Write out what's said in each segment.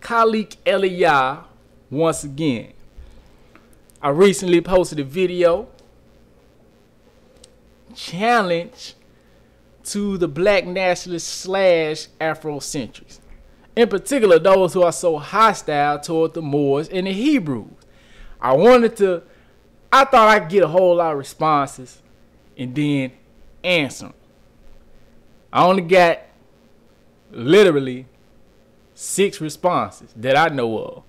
Khalik Eliyah once again. I recently posted a video challenge to the black nationalists slash Afrocentrics. In particular, those who are so hostile toward the Moors and the Hebrews. I thought I'd get a whole lot of responses and then answer them. I only got literally 6 responses that I know of.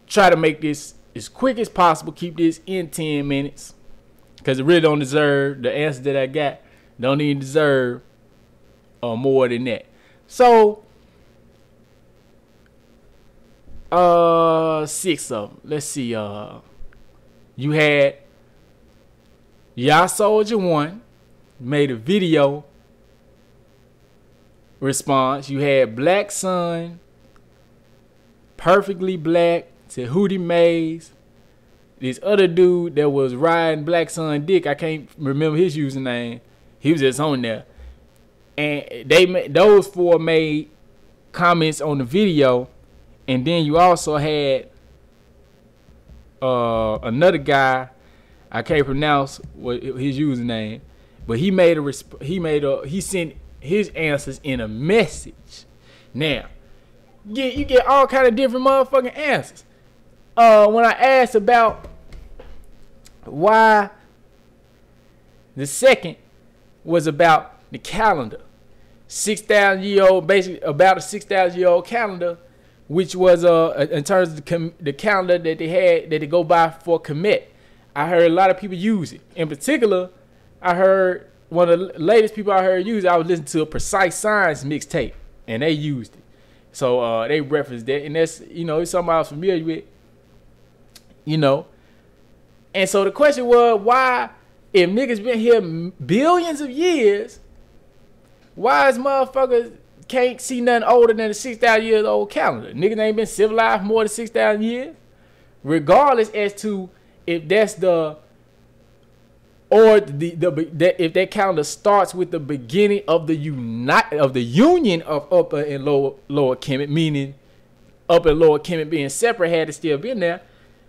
Try to make this as quick as possible. Keep this in 10 minutes. Because it really don't deserve, the answer that I got don't even deserve more than that. So, 6 of them. Let's see. You had Yah Soldier 1 made a video response. You had Black Sun, Perfectly Black, Tahuti Maze. This other dude that was riding Black Sun dick, I can't remember his username. He was just on there. And those 4 made comments on the video. And then you also had another guy, I can't pronounce what his username, but he sent his answers in a message. Now, you get all kind of different motherfucking answers. When I asked about why the second was about the calendar, 6,000-year-old, basically about a 6,000-year-old calendar, which was in terms of the calendar that they had that they go by for Kemet. I heard a lot of people use it. In particular, I heard one of the latest people I heard use it. I was listening to a Precise Science mixtape, and they used it. So they referenced that, and that's, it's something I was familiar with, And so the question was, why, if niggas been here billions of years, why is motherfuckers can't see nothing older than a 6,000 years old calendar? Niggas ain't been civilized for more than 6,000 years. Regardless as to if that's if that calendar starts with the beginning of the union of Upper and Lower Kemet, meaning Upper and Lower Kemet being separate, had to still been there.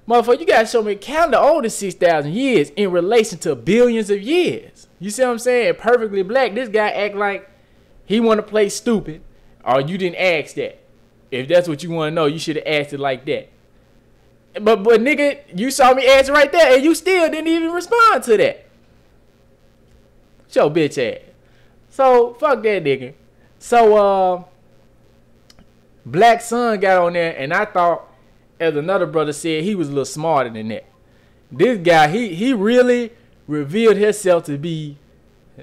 Motherfucker, you gotta show me a calendar older than 6,000 years in relation to billions of years. You see what I'm saying? Perfectly Black. This guy act like he want to play stupid, or you didn't ask that. If that's what you want to know, you should have asked it like that. But nigga, you saw me answer right there, and you still didn't even respond to that. Your bitch ass. So fuck that nigga. So Black Sun got on there, and I thought, as another brother said, he was a little smarter than that. This guy, he really revealed himself to be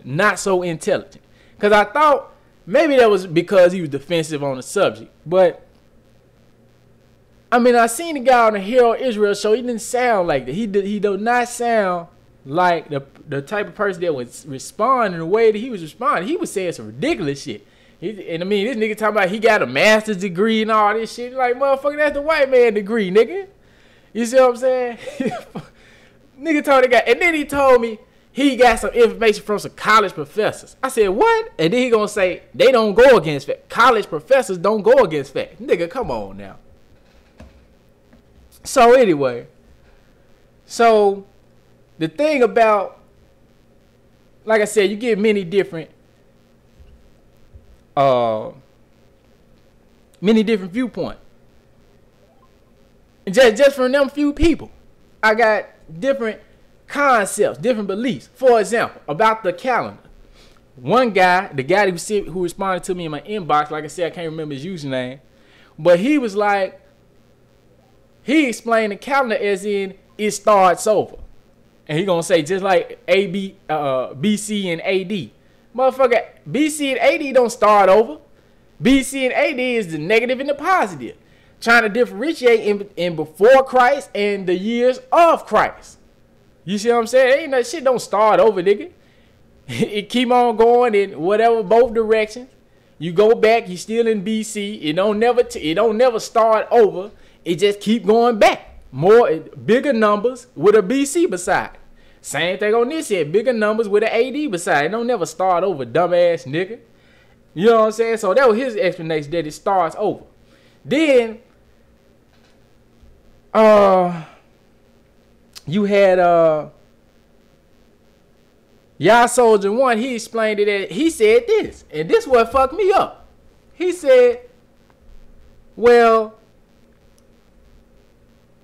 not so intelligent. Because I thought maybe that was because he was defensive on the subject. But, I mean, I seen the guy on the Hero Israel show. He didn't sound like that. He did not sound like the type of person that would respond in the way that he was responding. He was saying some ridiculous shit. And I mean, this nigga talking about he got a master's degree and all this shit. Like, motherfucker, that's the white man degree, nigga. You see what I'm saying? Nigga told the guy. And then he told me he got some information from some college professors. I said, what? And then he gonna say, they don't go against facts. College professors don't go against facts. Nigga, come on now. So anyway. So, the thing about, like I said, you get many different viewpoints. And just from them few people, I got different concepts, different beliefs. For example, about the calendar. One guy, the guy who responded to me in my inbox, like I said, I can't remember his username, but he was like, he explained the calendar as in it starts over. And he gonna say just like BC and AD. Motherfucker, BC and AD don't start over. BC and AD is the negative and the positive. Trying to differentiate in before Christ and the years of Christ. You see what I'm saying? Ain't that shit don't start over, nigga. It keep on going in whatever, both directions. You go back, you still in BC. It don't never start over. It just keep going back. More bigger numbers with a BC beside. Same thing on this here. Bigger numbers with an AD beside. It don't never start over, dumbass nigga. You know what I'm saying? So that was his explanation, that it starts over. Then you had Y'all Soldier 1, he explained it. He said this, and this what fucked me up. He said, well,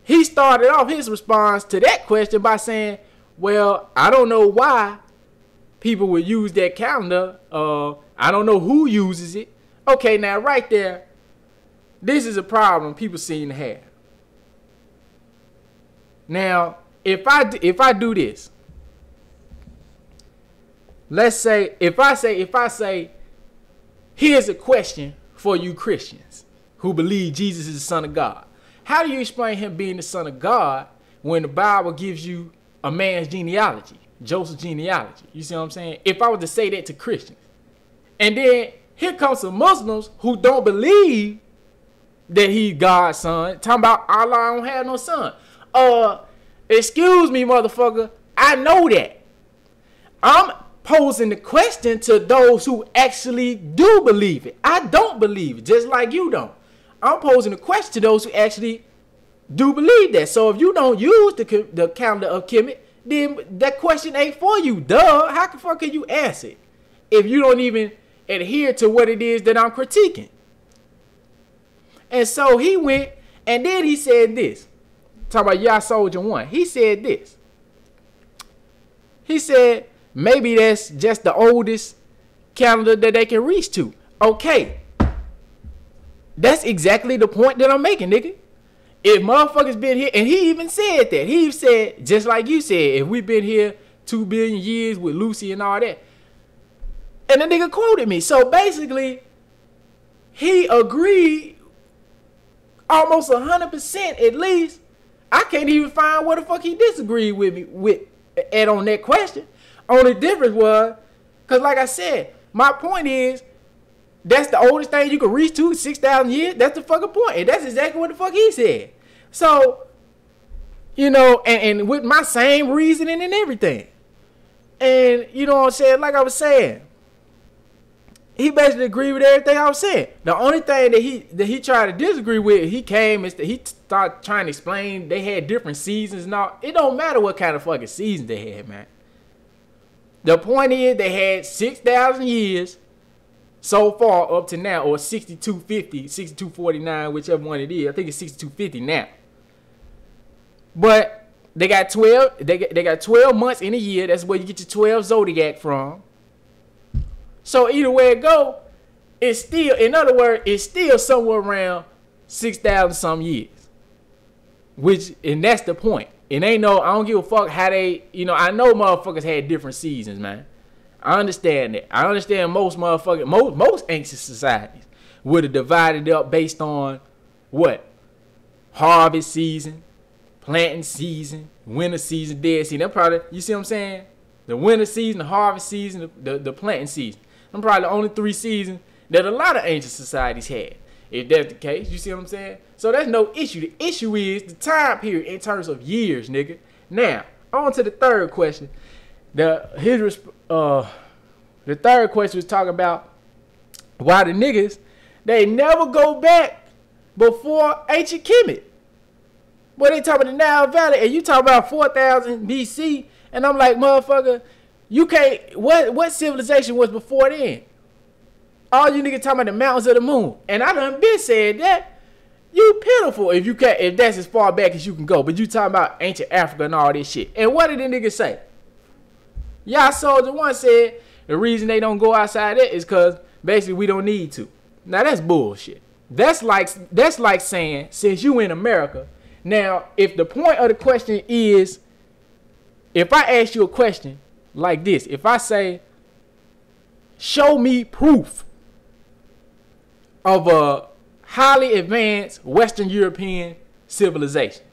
he started off his response to that question by saying, well, I don't know why people would use that calendar. I don't know who uses it. Okay, now right there, this is a problem people seem to have. Now, if I do this, let's say if I say here's a question for you Christians who believe Jesus is the Son of God. How do you explain him being the Son of God when the Bible gives you a man's genealogy, Joseph's genealogy? You see what I'm saying? If I was to say that to Christians, and then here comes some Muslims who don't believe that he's God's son, talking about Allah don't have no son. Excuse me, motherfucker. I know that. I'm posing the question to those who actually do believe it. I don't believe it, just like you don't. I'm posing a question to those who actually do believe that. So if you don't use the calendar of Kemet, then that question ain't for you, duh. How the fuck can you answer it if you don't even adhere to what it is that I'm critiquing? And so he went, and then he said this. Talk about Y'all Soldier 1. He said this. He said, maybe that's just the oldest calendar that they can reach to. Okay. That's exactly the point that I'm making, nigga. If motherfuckers been here, and he even said that. He said, just like you said, if we've been here 2 billion years with Lucy and all that. And the nigga quoted me. So basically, he agreed almost 100% at least. I can't even find what the fuck he disagreed with me on that question. Only difference was, because like I said, my point is, that's the oldest thing you can reach to, 6,000 years. That's the fucking point. And that's exactly what the fuck he said. So, you know, and with my same reasoning and everything. And, you know what I'm saying? Like I was saying, he basically agreed with everything I was saying. The only thing that he tried to disagree with, he came and he started trying to explain they had different seasons and all. It don't matter what kind of fucking seasons they had, man. The point is they had 6,000 years so far up to now, or 6250, 6249, whichever one it is. I think it's 6250 now. But they got 12. They got 12 months in a year. That's where you get your 12 zodiac from. So either way it go, it's still, in other words, it's still somewhere around 6,000 some years. And that's the point. It ain't no, I don't give a fuck how they, you know, I know motherfuckers had different seasons, man. I understand that. I understand most motherfuckers, most ancient societies would have divided up based on what? Harvest season, planting season, winter season, dead season. That probably, you see what I'm saying? The winter season, the harvest season, the planting season. I'm probably the only 3 seasons that a lot of ancient societies had. If that's the case, you see what I'm saying? So that's no issue. The issue is the time period in terms of years, nigga. Now, on to the third question. The third question was talking about why the niggas, they never go back before ancient Kemet. Boy, they talking about the Nile Valley, and you talk about 4,000 BC, and I'm like, motherfucker, you can't, what civilization was before then? All you niggas talking about the mountains of the moon. And I done been said that. You pitiful if that's as far back as you can go. But you talking about ancient Africa and all this shit. And what did the niggas say? Y'all Soldier 1 said the reason they don't go outside that is because basically we don't need to. Now that's bullshit. That's like saying, since you in America, now if the point of the question is, if I ask you a question like this, if I say, show me proof of a highly advanced Western European civilization.